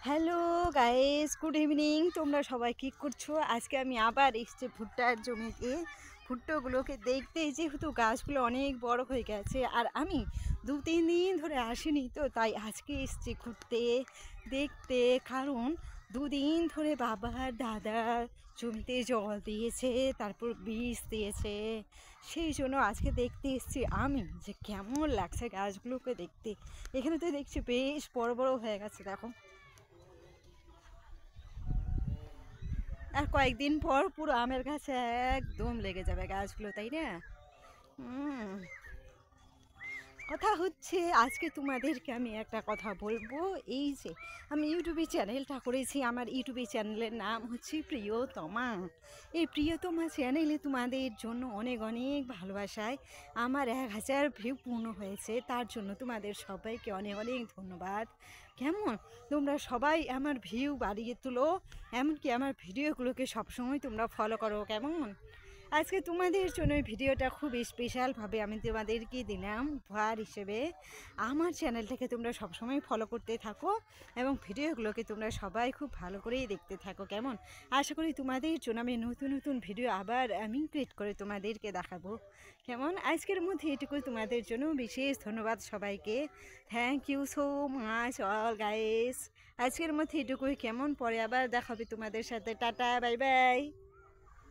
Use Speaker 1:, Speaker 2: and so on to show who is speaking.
Speaker 1: Hello guys, good evening. তোমরা সবাই কী করছো? আজকে আমি আবার এসছি ভুট্টার জমিতে। ভুট্টাগুলোকে দেখতে, যেহেতু গাছগুলো অনেক বড় হয়ে গেছে আর আমি 2-3 দিন ধরে আসিনি, তো তাই আজকে এসছি ঘুরতে দেখতে। কারণ 2 দিন ধরে বাবার দাদার জমিতে জল দিয়েছে, তারপর বীজ দিয়েছে, সেই জন্য আজকে দেখতে এসছি আমি যে কেমন লাগছে গাছগুলোকে দেখতে। এখানে তো দেখছি বেশ বড় বড় হয়ে গেছে, দেখো। আর কয়েকদিন পর পুরো আমের গাছে একদম লেগে যাবে গাছগুলো, তাই না? হুম। কথা হচ্ছে, আজকে তোমাদেরকে আমি একটা কথা বলবো। এই যে আমি ইউটিউবে চ্যানেলটা করেছি, আমার ইউটিউবে চ্যানেলের নাম হচ্ছে প্রিয়তমা। এই প্রিয়তমা চ্যানেলে তোমাদের জন্য অনেক অনেক ভালোবাসায় আমার 1000 ভিউ পূর্ণ হয়েছে। তার জন্য তোমাদের সবাইকে অনেক অনেক ধন্যবাদ। কেমন তোমরা সবাই আমার ভিউ বাড়িয়ে তুলো, এমনকি আমার ভিডিওগুলোকে সবসময় তোমরা ফলো করো, কেমন? আজকে তোমাদের জন্য এই ভিডিওটা খুব স্পেশালভাবে আমি তোমাদেরকে দিলাম উপহার হিসেবে। আমার চ্যানেলটাকে তোমরা সবসময় ফলো করতে থাকো এবং ভিডিওগুলোকে তোমরা সবাই খুব ভালো করেই দেখতে থাকো, কেমন? আশা করি তোমাদের জন্য আমি নতুন নতুন ভিডিও আবার আমি ক্রিয়েট করে তোমাদেরকে দেখাবো, কেমন? আজকের মধ্যে এটুকুই, তোমাদের জন্য বিশেষ ধন্যবাদ সবাইকে। Thank you so much all guys. আজকের মধ্যে এটুকুই, কেমন? পরে আবার দেখাবে তোমাদের সাথে। টাটা, বাই বাই।